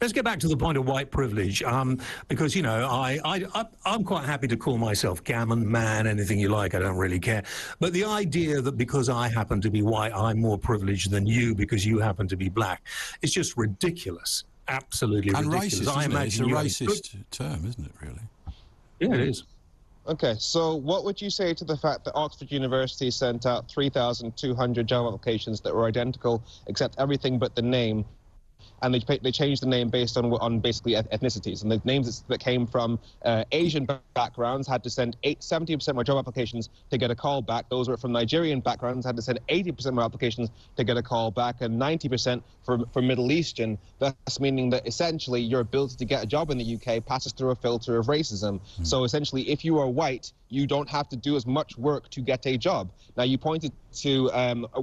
let's get back to the point of white privilege, because, you know, I'm quite happy to call myself gammon, man, anything you like. I don't really care. But the idea that because I happen to be white, I'm more privileged than you because you happen to be black, it's just ridiculous. Absolutely ridiculous. Racist, I imagine it's a racist term, isn't it, really? Yeah, it is. Okay, so what would you say to the fact that Oxford University sent out 3,200 job applications that were identical except everything but the name, and they changed the name based on basically ethnicities, and the names that came from Asian backgrounds had to send 70% more job applications to get a call back. Those were from Nigerian backgrounds had to send 80% more applications to get a call back, and 90% for Middle Eastern. Thus meaning that essentially your ability to get a job in the UK passes through a filter of racism. So essentially, if you are white, you don't have to do as much work to get a job. Now, you pointed to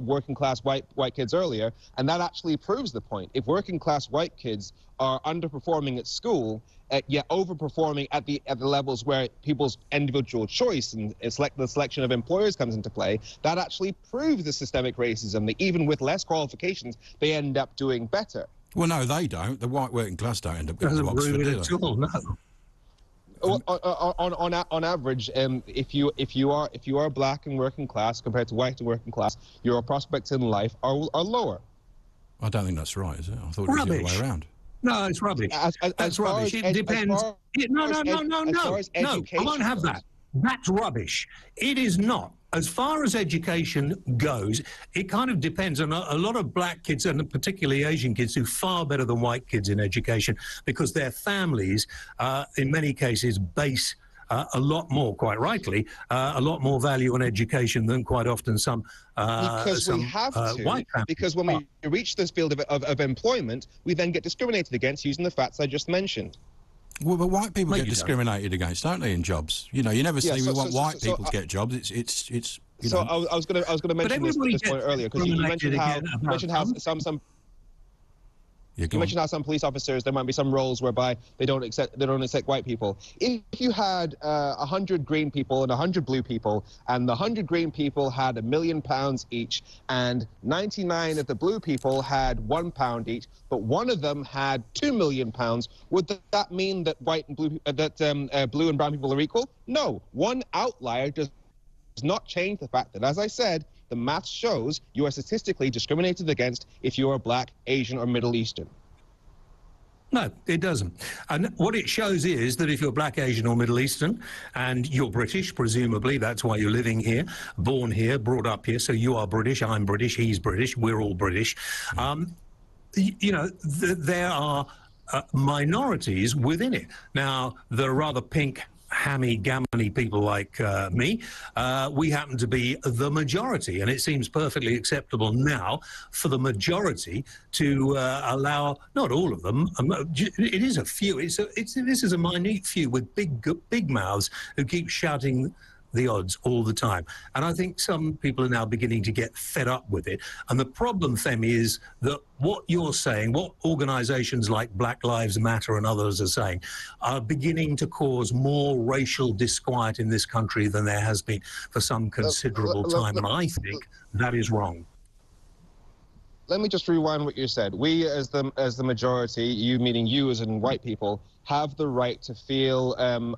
working class white kids earlier, and that actually proves the point. If working class white kids are underperforming at school, yet overperforming at the levels where people's individual choice and the selection of employers comes into play, that actually proves the systemic racism, that even with less qualifications, they end up doing better. Well, no, they don't. The white working class don't end up going to Oxford, do they? No. On average, if you are black and working class compared to white and working class, your prospects in life are lower. I don't think that's right, is it? I thought it was the other way around. No, it's rubbish. That's rubbish. It depends. No. I won't have that. That's rubbish. It is not. As far as education goes, it kind of depends on a lot of black kids, and particularly Asian kids, do far better than white kids in education because their families, in many cases, base a lot more, quite rightly, a lot more value on education than quite often some we have to, white families. Because when we reach this field of employment, we then get discriminated against using the facts I just mentioned. Well, but white people get discriminated against, don't they, in jobs? You know, you never see we want white people to get jobs. It's you know. I was going to mention this point earlier because you mentioned how some. You mentioned how some police officers, there might be some roles whereby they don't accept white people. If you had 100 green people and 100 blue people, and the 100 green people had £1 million each, and 99 of the blue people had £1 each, but one of them had £2 million, would that mean that white and blue blue and brown people are equal? No, one outlier does not change the fact that, as I said, the math shows you are statistically discriminated against if you are black, Asian, or Middle Eastern. No, it doesn't. And what it shows is that if you're black, Asian, or Middle Eastern, and you're British, presumably, that's why you're living here, born here, brought up here, so you are British, I'm British, he's British, we're all British. You know, there are minorities within it. Now, the rather pink, hammy, gammony people like me, we happen to be the majority, and it seems perfectly acceptable now for the majority to allow, not all of them, it is a few, this is a minute few with big mouths who keep shouting the odds all the time. And I think some people are now beginning to get fed up with it. And the problem, Femi, is that what you're saying, what organizations like Black Lives Matter and others are saying, are beginning to cause more racial disquiet in this country than there has been for some considerable time. And I think that is wrong. Let me just rewind what you said. We, as the majority, you meaning you as in white people, have the right to feel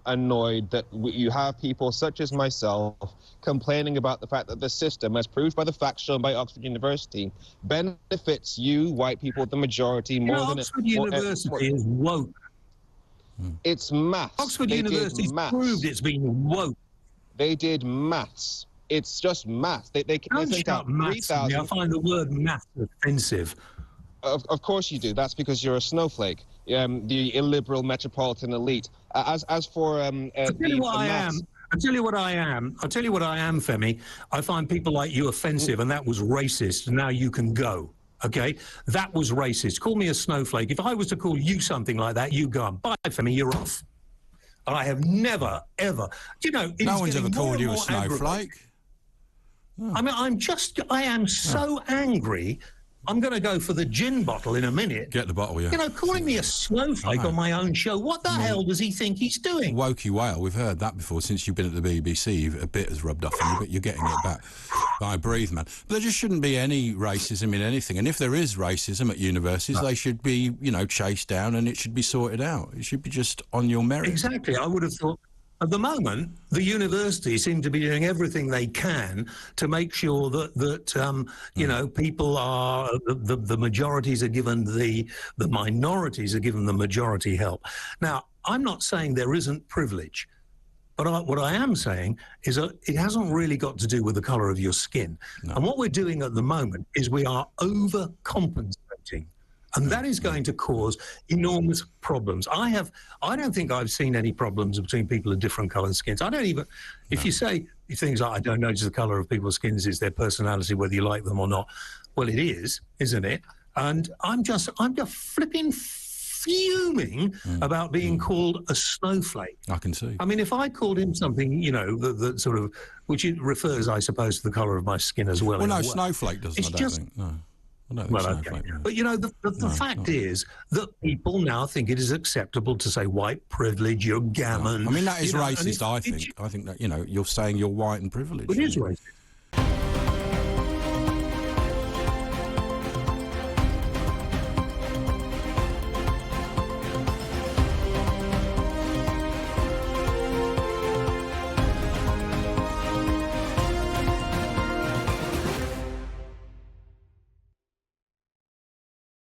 annoyed that you have people such as myself complaining about the fact that the system, as proved by the facts shown by Oxford University, benefits you, white people, the majority, more than Oxford University is woke. It's maths. Oxford University proved it's been woke. They did maths. It's just maths. They sent out 3,000. I find the word maths offensive. Of course you do. That's because you're a snowflake. The illiberal metropolitan elite. As for I'll tell you what I am. I'll tell you what I am. I'll tell you what I am, Femi. I find people like you offensive, and that was racist. Now you can go. Okay, that was racist. Call me a snowflake. If I was to call you something like that, you go. Bye, Femi. You're off. I have never, ever. Do you know? No one's ever called you a snowflake. I mean, I am so angry I'm going to go for the gin bottle in a minute. Get the bottle, yeah. You know, calling me a snowflake on my own show. What the hell does he think he's doing? Wokey whale, we've heard that before. Since you've been at the BBC, a bit has rubbed off on you, but you're getting it back. I breathe, man. But there just shouldn't be any racism in anything. And if there is racism at universities, they should be, you know, chased down and it should be sorted out. It should be just on your merit. Exactly. I would have thought... At the moment, the universities seem to be doing everything they can to make sure that you know, people are the majorities are given the minorities are given the majority help. Now, I'm not saying there isn't privilege, but what I am saying is that it hasn't really got to do with the colour of your skin. No. And what we're doing at the moment is we are overcompensating. And that is going to cause enormous problems. I don't think I've seen any problems between people of different coloured skins. I don't even, if you say things like, I don't notice the colour of people's skins, is their personality, whether you like them or not. Well, it is, isn't it? And I'm just flipping fuming about being called a snowflake. I can see. I mean, if I called him something, you know, that sort of, which it refers, I suppose, to the colour of my skin as well. Well, no, snowflake doesn't, I don't think, no. Well, okay. But, you know, the fact is that people now think it is acceptable to say white privilege, you're gammon. I mean, that is racist, I think. I think that, you know, you're saying you're white and privileged. It is racist.